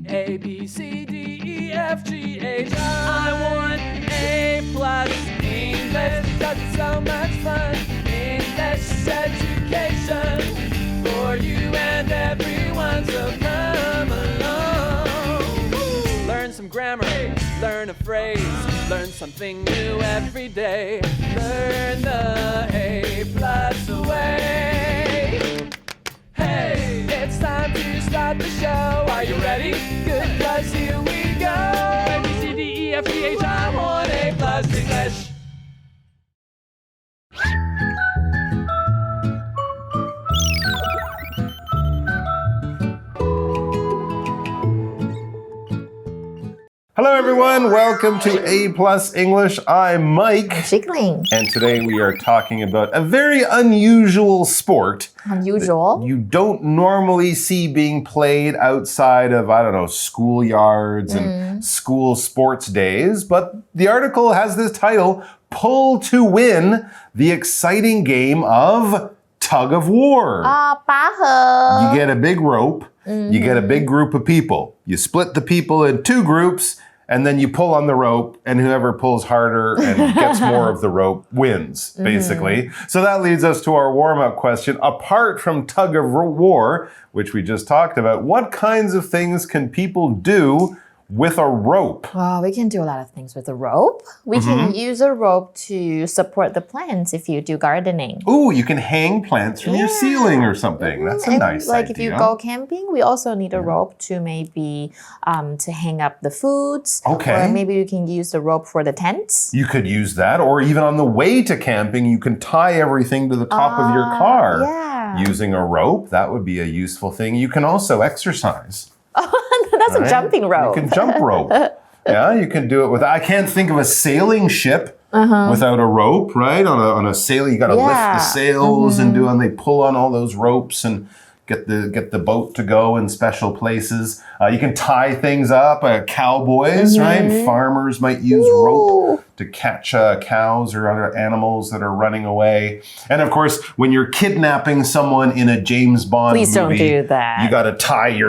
A, B, C, D, E, F, G, H, I want A+ English because it's so much fun. English education for you and everyone, so come along. Learn some grammar, learn a phrase, learn something new every day. Learn the A+ way. Hey, it's time to start the show. Are you ready? Good, 'cause here we go. A, B, C, D, E, F, G, H, I want A+ English. Hello everyone, welcome to A+ English. I'm Mike. Jiggling. And today we are talking about a very unusual sport. Unusual? You don't normally see being played outside of, schoolyards and school sports days. But the article has this title, Pull to Win, the exciting game of tug of war. 拔河. You get a big rope, you get a big group of people. You split the people in two groups, and then you pull on the rope, and whoever pulls harder and gets more of the rope wins, basically. So that leads us to our warm-up question. Apart from tug of war, which we just talked about, what kinds of things can people do with a rope? Well, we can do a lot of things with a rope. We can use a rope to support the plants if you do gardening. Ooh, you can hang plants from your ceiling or something. That's a nice idea. Like if you go camping, we also need a rope to maybe to hang up the foods. Okay. Or maybe you can use the rope for the tents. You could use that, or even on the way to camping, you can tie everything to the top of your car using a rope. That would be a useful thing. You can also exercise. That's a jumping rope. You can jump rope. Yeah, you can do it with, I can't think of a sailing ship without a rope, right? On a sail, you got to lift the sails and they pull on all those ropes and get the boat to go in special places. You can tie things up. Cowboys, right? Farmers might use rope to catch cows or other animals that are running away. And of course, when you're kidnapping someone in a James Bond movie, don't do that. You got to tie a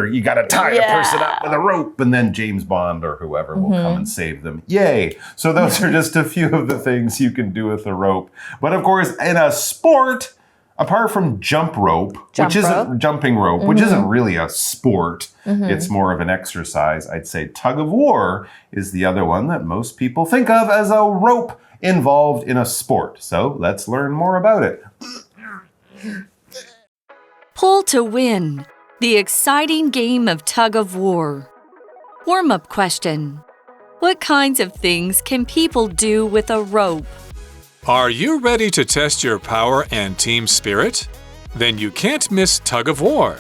person up with a rope, and then James Bond or whoever will come and save them. Yay! So those are just a few of the things you can do with a rope. But of course, in a sport, apart from jumping rope, which isn't really a sport, it's more of an exercise, I'd say tug of war is the other one that most people think of as a rope involved in a sport. So let's learn more about it. Pull to win, the exciting game of tug of war. Warm-up question. What kinds of things can people do with a rope? Are you ready to test your power and team spirit? Then you can't miss tug of war.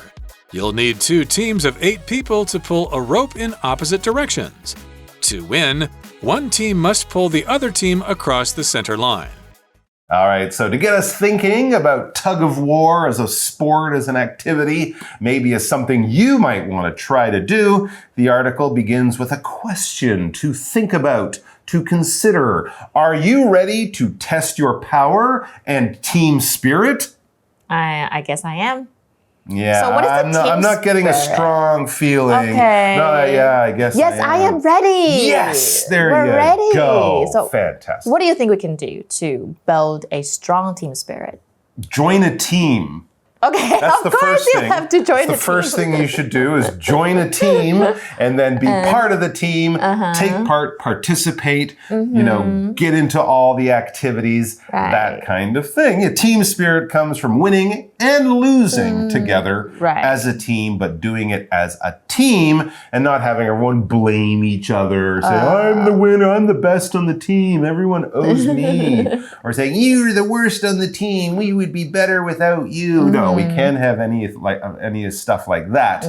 You'll need 2 teams of 8 people to pull a rope in opposite directions. To win, one team must pull the other team across the center line. All right, so to get us thinking about tug of war as a sport, as an activity, maybe as something you might want to try to do, the article begins with a question to think about, to consider. Are you ready to test your power and team spirit? I guess I am. Yeah, so what is I'm not getting a strong feeling. Okay. No, I guess yes, I am ready. Yes, We're ready. Go. So fantastic. What do you think we can do to build a strong team spirit? Join a team. Okay, That's the first thing. You have to join the first thing you should do is join a team and then be part of the team, take part, participate, get into all the activities, that kind of thing. A team spirit comes from winning and losing together as a team, but doing it as a team and not having everyone blame each other, say, I'm the winner, I'm the best on the team, everyone owes me. Or saying, you're the worst on the team, we would be better without you. No, we can't have any stuff like that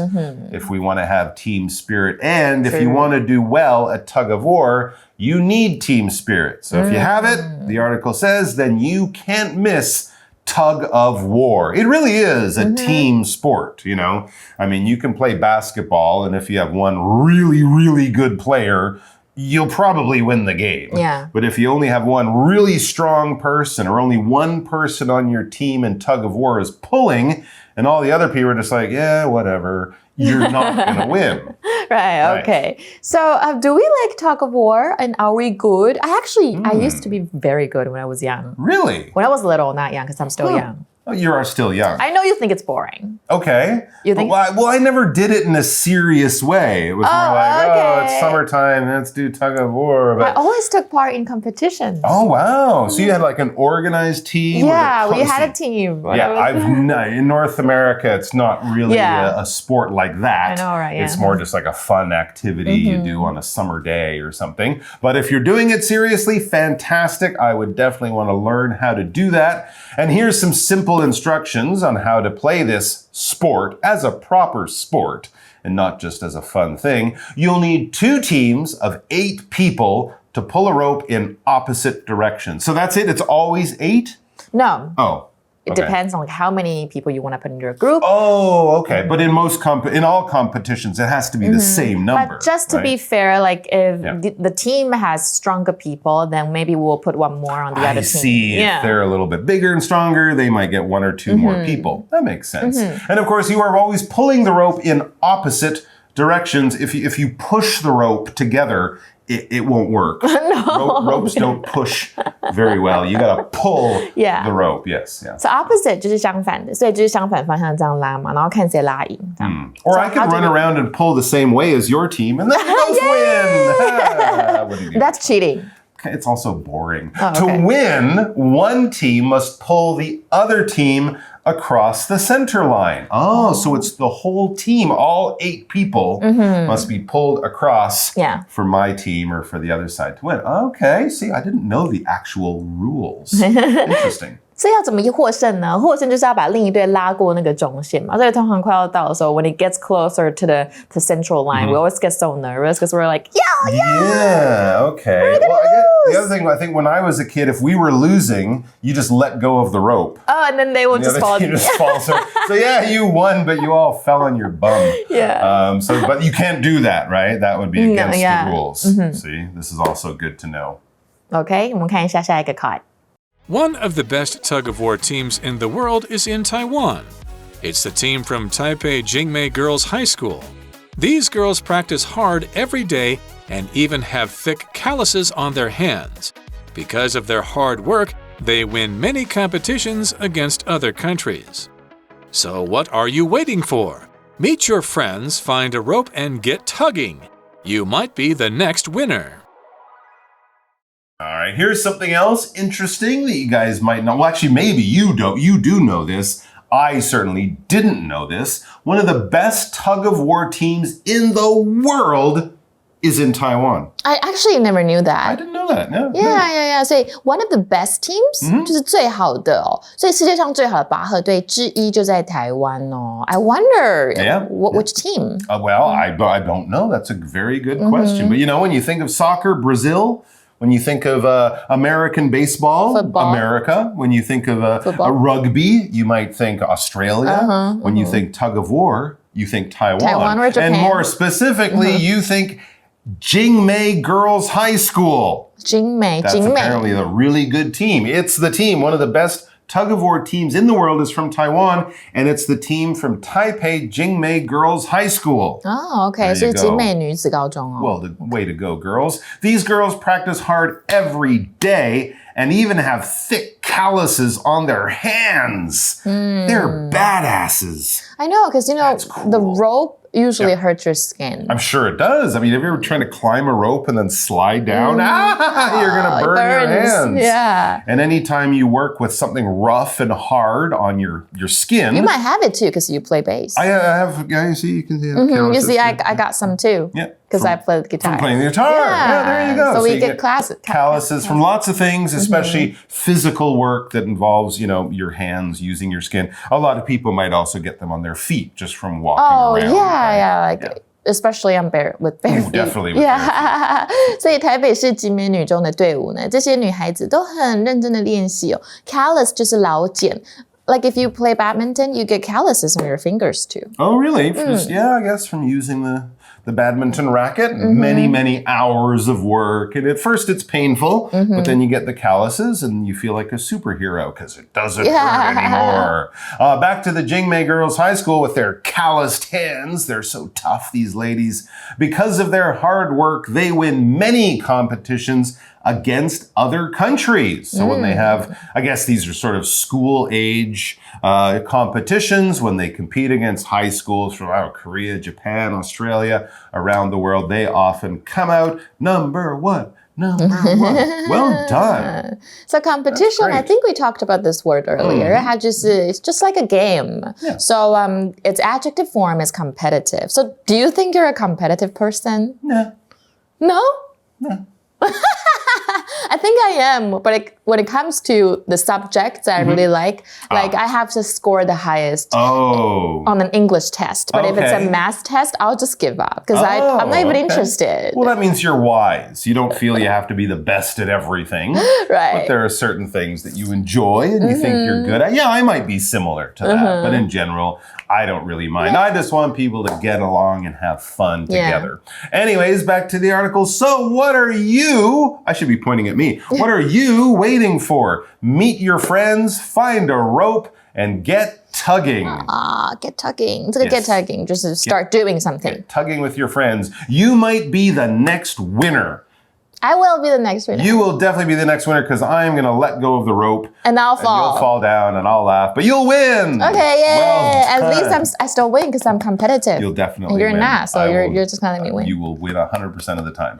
if we want to have team spirit. And if you want to do well at tug of war, you need team spirit. So if you have it, the article says, then you can't miss tug of war. It really is a team sport, I mean, you can play basketball, and if you have one really, really good player, you'll probably win the game. Yeah. But if you only have one really strong person or only one person on your team in tug of war is pulling and all the other people are just like, yeah, whatever, you're not going to win. Right, okay. So do we like tug of war and are we good? I used to be very good when I was young. Really? When I was little, not young because I'm still young. Oh, you are still young. I know you think it's boring. Okay. You think? Well, I never did it in a serious way. It was more like, okay. it's summertime, let's do tug of war. But I always took part in competitions. oh, wow. So you had like an organized team? Yeah, we had a team. In North America, it's not really a sport like that. I know, right? Yeah. It's more just like a fun activity you do on a summer day or something. But if you're doing it seriously, fantastic. I would definitely want to learn how to do that. And here's some simple instructions on how to play this sport as a proper sport and not just as a fun thing. You'll need 2 teams of 8 people to pull a rope in opposite directions. So that's it? It's always 8? No. Oh. It depends on like how many people you want to put in your group. Oh, okay. But in in all competitions, it has to be the same number. But just to be fair, like if the team has stronger people, then maybe we'll put one more on the other team. I see. If they're a little bit bigger and stronger, they might get 1 or 2 more people. That makes sense. And of course, you are always pulling the rope in opposite directions. If you push the rope together, it won't work. Ropes don't push very well. You got to pull the rope. Yes. Yeah. So opposite 就是相反的，所以就是相反方向这样拉嘛，然后看谁拉赢这样。Or I could run around and pull the same way as your team, and then we both win. What do you do? That's cheating. It's also boring. To win, one team must pull the other team across the center line. Oh, so it's the whole team, all 8 people must be pulled across for my team or for the other side to win. Okay, see, I didn't know the actual rules. Interesting. 所以要怎么获胜呢？获胜就是要把另一队拉过那个中线嘛。所以通常快要到的时候 when it gets closer to the central line, we always get so nervous because we're like, yeah, okay. Well, the other thing, I think when I was a kid, if we were losing, you just let go of the rope. Oh, and then they will just fall. So yeah, you won, but you all fell on your bum. Yeah. But you can't do that, right? That would be against the rules. See, this is also good to know. Okay, 我们看一下下一个 card. One of the best tug-of-war teams in the world is in Taiwan. It's the team from Taipei Jingmei Girls High School. These girls practice hard every day and even have thick calluses on their hands. Because of their hard work, they win many competitions against other countries. So what are you waiting for? Meet your friends, find a rope, and get tugging. You might be the next winner. All right, here's something else interesting that you guys might know. Well, actually, maybe you don't. You do know this. I certainly didn't know this. One of the best tug-of-war teams in the world is in Taiwan. I actually never knew that. I didn't know that. No. Yeah. 所以 one of the best teams 就是最好的哦。所以世界上最好的拔河队之一就在台湾哦。I wonder which team? Well, I don't know. That's a very good question. But you know, when you think of soccer, Brazil. When you think of American baseball, Football. America. When you think of a rugby, you might think Australia. When you think tug of war, you think Taiwan. Taiwan or Japan. And more specifically, you think Jingmei Girls High School. Jingmei. That's apparently a really good team. It's the team, one of the best tug-of-war teams in the world is from Taiwan, and it's the team from Taipei Jingmei Girls High School. Oh, okay. 所以景美女子高中哦。Well, the way to go, girls. These girls practice hard every day and even have thick calluses on their hands. They're badasses. I know, because, you know, cool. the rope usually hurts your skin. I'm sure it does. I mean, have you ever tried to climb a rope and then slide down? You're going to burn your hands. Yeah. And anytime you work with something rough and hard on your skin. You might have it too because you play bass. I have, you see, you can see. You see, I got some too. Yeah. Because I play the guitar. From playing the guitar. Yeah, there you go. So we get calluses from lots of things, especially physical work that involves, you know, your hands, using your skin. A lot of people might also get them on their feet just from walking around. Especially on with bare feet. Definitely with bare feet. 所以台北市景美女中的队伍呢，这些女孩子都很认真的练习哦。Callus 就是老茧。Like if you play badminton, you get calluses on your fingers too. Oh, really? Yeah, I guess from using the badminton racket, many hours of work. And at first it's painful, but then you get the calluses and you feel like a superhero because it doesn't hurt anymore. Back to the Jingmei Girls High School with their calloused hands. They're so tough, these ladies. Because of their hard work, they win many competitions against other countries. So when they have, I guess these are sort of school age competitions, when they compete against high schools from Korea, Japan, Australia, around the world, they often come out number one. Well done. So competition, I think we talked about this word earlier. It's just like a game. Yeah. So its adjective form is competitive. So do you think you're a competitive person? No. No? No. I think I am, but when it comes to the subjects I really like I have to score the highest on an English test. But if it's a math test, I'll just give up because I'm not even interested. Well, that means you're wise. You don't feel you have to be the best at everything. Right. But there are certain things that you enjoy and you think you're good at. Yeah, I might be similar to that. But in general, I don't really mind. I just want people to get along and have fun together. Anyways, back to the article. So what are you, I should be pointing at me, what are you waiting for? Meet your friends, find a rope, and get tugging. Get tugging. 这个 get tugging 就是 start doing something. Get tugging with your friends. You might be the next winner. I will be the next winner. You will definitely be the next winner because I'm going to let go of the rope. And I'll fall. And you'll fall down and I'll laugh. But you'll win. Okay, yay. Well At least I still win because I'm competitive. You'll definitely and you're win. not, so you're just going to let me win. You will win 100% of the time.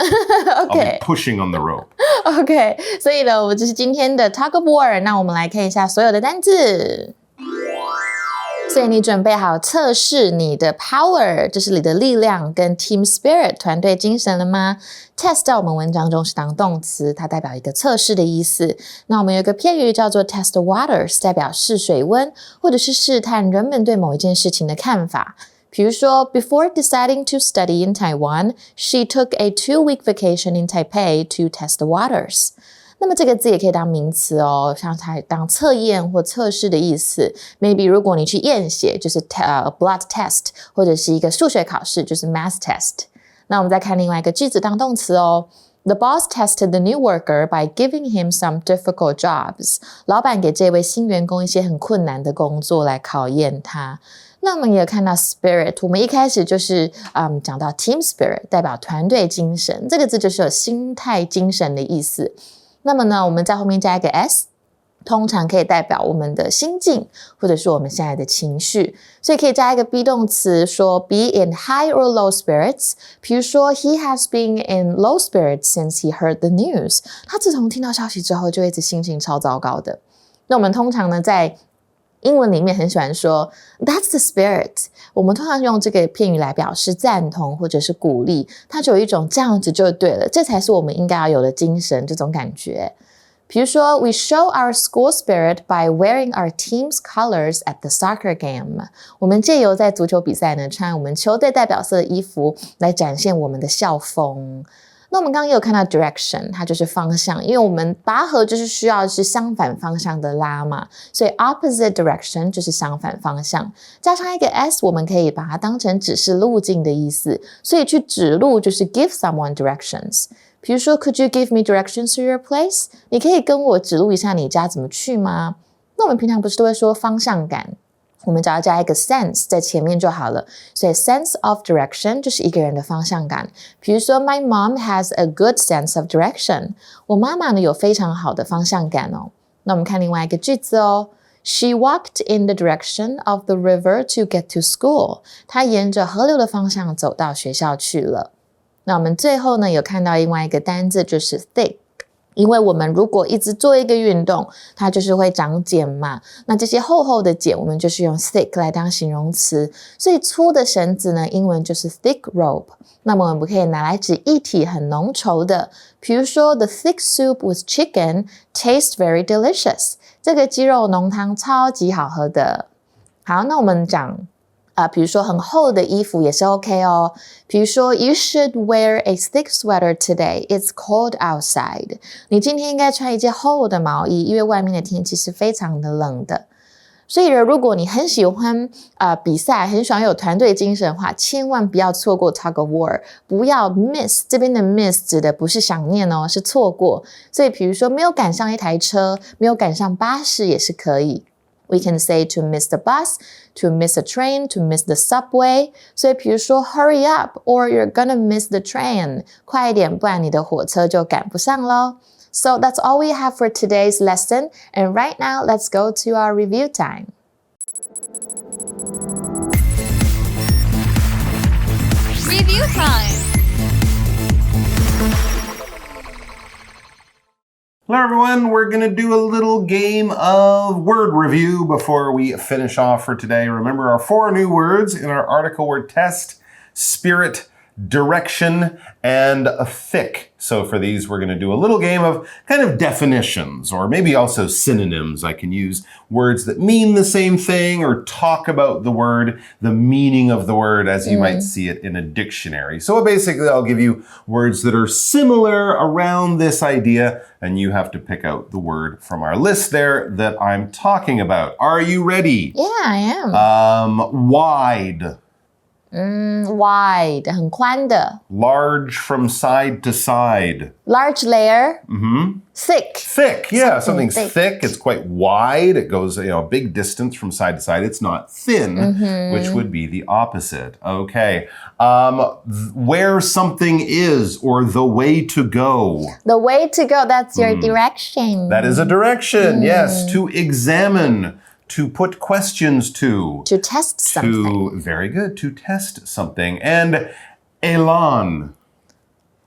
Okay. I'll be pushing on the rope. Okay. 所以呢，这是今天的 Tug of War。那我们来看一下所有的单字。所以你准备好测试你的 power， 就是你的力量跟 team spirit 团队精神了吗？ test 在我们文章中是当动词，它代表一个测试的意思。那我们有一个片语叫做 test the waters， 代表试水温，或者是试探人们对某一件事情的看法。比如说 Before deciding to study in Taiwan, she took a 2-week vacation in Taipei to test the waters. 那么这个字也可以当名词哦，像它当测验或测试的意思。Maybe 如果你去验血，就是 blood test， 或者是一个数学考试，就是 math test。那我们再看另外一个句子当动词哦。The boss tested the new worker by giving him some difficult jobs. 老板给这位新员工一些很困难的工作来考验他。那我们也有看到 spirit， 我们一开始就是讲到 team spirit， 代表团队精神，这个字就是有心态精神的意思。那么呢，我们在后面加一个 s， 通常可以代表我们的心境，或者是我们现在的情绪，所以可以加一个 be 动词，说 be in high or low spirits。比如说 he has been in low spirits since he heard the news。他自从听到消息之后，就一直心情超糟糕的。那我们通常呢，在英文里面很喜欢说 That's the spirit， 我们通常用这个片语来表示赞同或者是鼓励，它就有一种这样子就对了，这才是我们应该要有的精神，这种感觉。比如说 We show our school spirit by wearing our team's colors at the soccer game。 我们借由在足球比赛呢，穿我们球队代表色的衣服来展现我们的校风。那我们刚刚也有看到 direction， 它就是方向，因为我们拔河就是需要是相反方向的拉嘛，所以 opposite direction 就是相反方向，加上一个 s， 我们可以把它当成指示路径的意思，所以去指路就是 give someone directions。比如说 Could you give me directions to your place？ 你可以跟我指路一下你家怎么去吗？那我们平常不是都会说方向感，我们只要加一个 sense 在前面就好了，所以 sense of direction 就是一个人的方向感。比如说 My mom has a good sense of direction， 我妈妈呢有非常好的方向感哦。那我们看另外一个句子哦。She walked in the direction of the river to get to school。 她沿着河流的方向走到学校去了。那我们最后呢有看到另外一个单字就是 thick，因为我们如果一直做一个运动，它就是会长茧嘛，那这些厚厚的茧我们就是用 thick 来当形容词，所以粗的绳子呢英文就是 thick rope。 那么我们可以拿来指液体很浓稠的，比如说 The thick soup with chicken tastes very delicious， 这个鸡肉浓汤超级好喝的。好，那我们讲比如说很厚的衣服也是 OK 哦。比如说 You should wear a thick sweater today. It's cold outside. 你今天应该穿一件厚的毛衣，因为外面的天气是非常的冷的。所以如果你很喜欢比赛，很喜欢有团队精神的话，千万不要错过 Tug of War， 不要 miss， 这边的 miss 指的不是想念哦，是错过。所以比如说没有赶上一台车，没有赶上巴士也是可以。We can say to miss the bus, to miss the train, to miss the subway. 所以比如说 hurry up or you're gonna miss the train. 快一点，不然你的火车就赶不上咯。So that's all we have for today's lesson. And right now, let's go to our review time. Review time. Hello everyone, we're going to do a little game of word review before we finish off for today. Remember our 4 new words in our article word test: spirit, direction, and thick. So for these, we're going to do a little game of kind of definitions, or maybe also synonyms. I can use words that mean the same thing or talk about the word, the meaning of the word as you might see it in a dictionary. So basically, I'll give you words that are similar around this idea, and you have to pick out the word from our list there that I'm talking about. Are you ready? Yeah, I am. Wide. Wide, 很宽的。Large from side to side. Large layer. Thick. Thick, yeah, something's thick. It's quite wide. It goes, a big distance from side to side. It's not thin, which would be the opposite. Okay. Where something is, or the way to go. The way to go, that's your direction. That is a direction, yes. To examine. To put questions to. To test something. Very good. To test something. And elan.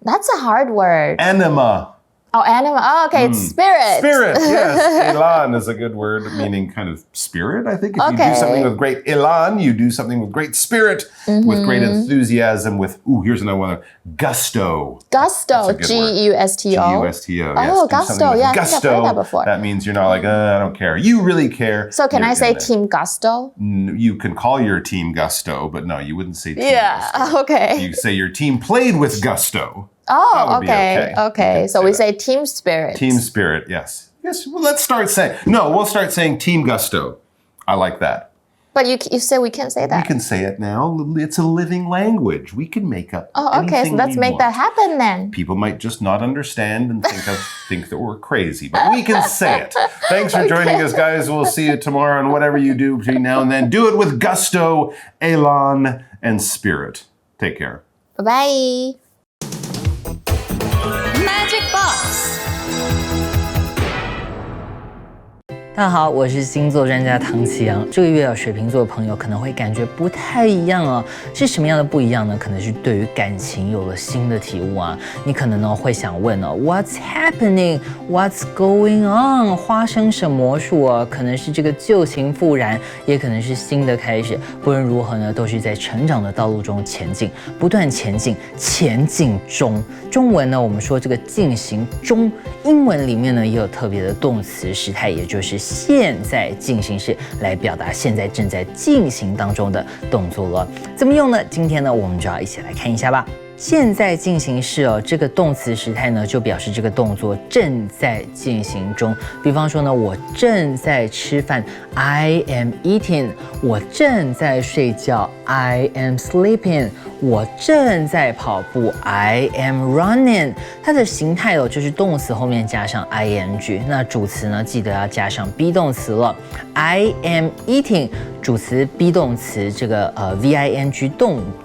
That's a hard word. Anima. Oh, anima. Oh, okay, it's spirit. Spirit, yes. Elan is a good word meaning kind of spirit, I think. If you do something with great elan, you do something with great spirit, with great enthusiasm, with, here's another one, gusto. Gusto, G-U-S-T-O. G-U-S-T-O, yes. Oh, gusto, yeah, I think I've heard that before. That means you're not like, I don't care. You really care. So can I say team gusto? You can call your team gusto, but no, you wouldn't say team gusto. Okay. You say your team played with gusto. Oh, okay. So we say team spirit. Team spirit, yes. Yes, well, let's start saying, we'll start saying team gusto. I like that. But you said we can't say that. We can say it now. It's a living language. We can make up okay, so let's make that happen then. People might just not understand and think that we're crazy, but we can say it. Thanks for joining us, guys. We'll see you tomorrow, and whatever you do between now and then, do it with gusto, elan, and spirit. Take care. Bye-bye. Magic Box. 大家好，我是星座专家唐启阳。这个月水瓶座的朋友可能会感觉不太一样哦，是什么样的不一样呢？可能是对于感情有了新的体悟啊。你可能呢会想问哦 ，What's happening? What's going on? 发生什么魔术啊？可能是这个旧情复燃，也可能是新的开始。不论如何呢，都是在成长的道路中前进，不断前进，前进中。中文呢，我们说这个进行中，英文里面呢也有特别的动词时态，也就是现在进行式来表达现在正在进行当中的动作了。怎么用呢？今天呢，我们就要一起来看一下吧。现在进行式哦，这个动词时态呢，就表示这个动作正在进行中。比方说呢，我正在吃饭 ，I am eating； 我正在睡觉 ，I am sleeping； 我正在跑步 ，I am running。它的形态哦，就是动词后面加上 ing， 那主词呢，记得要加上 be 动词了 ，I am eating。主词 be 动词这个VING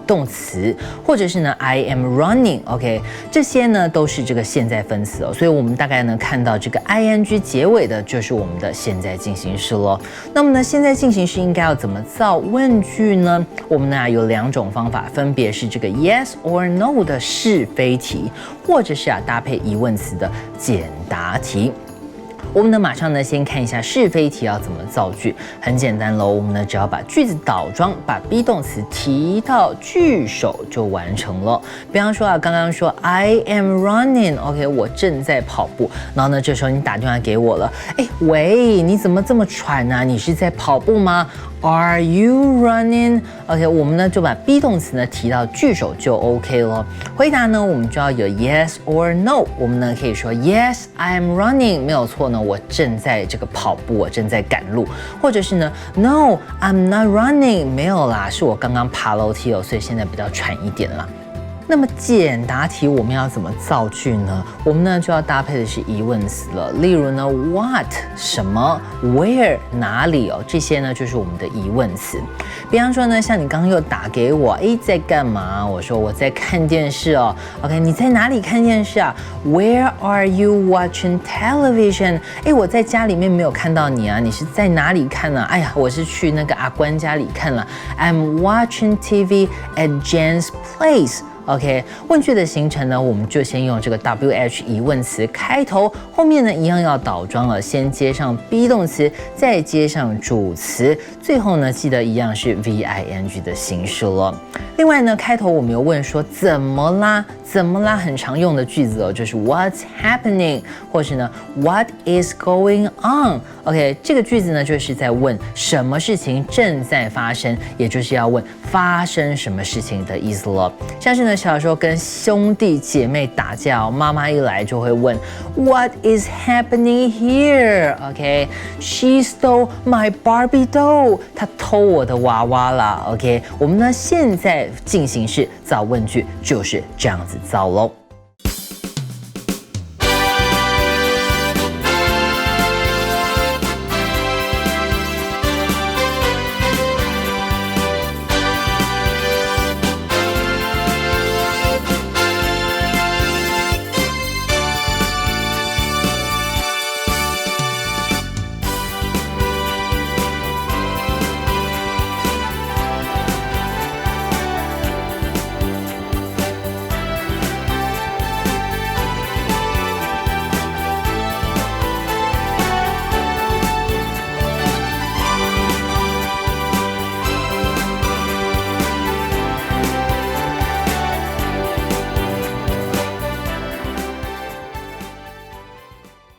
动词，或者是呢 I am running，OK， 这些呢都是这个现在分词哦，所以我们大概呢看到这个 ING 结尾的就是我们的现在进行式咯。那么呢现在进行式应该要怎么造问句呢？我们呢有2种方法，分别是这个 yes or no 的是非题，或者是搭配疑问词的简答题。我们呢马上呢先看一下是非题要怎么造句，很简单咯，我们呢只要把句子倒装，把 be 动词提到句首就完成了。比方说刚刚说 I am running，OK， 我正在跑步，然后呢这时候你打电话给我了，喂，你怎么这么喘啊？你是在跑步吗？Are you running? OK， 我们呢就把 be 动词呢提到句首就 OK 咯。回答呢我们就要有 yes or no。我们呢可以说 Yes, I'm running， 没有错呢，我正在这个跑步，我正在赶路。或者是呢 No, I'm not running， 没有啦，是我刚刚爬楼梯哦，所以现在比较喘一点啦。那么简答题我们要怎么造句呢？我们呢就要搭配的是疑问词了，例如呢 what 什么 where 哪里哦，这些呢就是我们的疑问词。比方说呢，像你刚刚又打给我，在干嘛？我说我在看电视哦。OK， 你在哪里看电视啊 ？Where are you watching television？ 我在家里面没有看到你啊，你是在哪里看呢？哎呀，我是去那个阿关家里看了。I'm watching TV at Jen's place。OK， 问句的形成呢，我们就先用这个 WH 疑问词开头，后面呢一样要倒装了，先接上 be 动词，再接上主词，最后呢记得一样是 VING 的形式了。另外呢，开头我们有问说怎么啦？怎么啦？很常用的句子哦，就是 What's happening， 或是呢 What is going on？OK， 这个句子呢就是在问什么事情正在发生，也就是要问发生什么事情的意思了。像是呢小时候跟兄弟姐妹打架哦，妈妈一来就会问 What is happening here？OK，She stole my Barbie doll， 她偷我的娃娃啦。OK， 我们呢现在进行式造问句就是这样子造咯。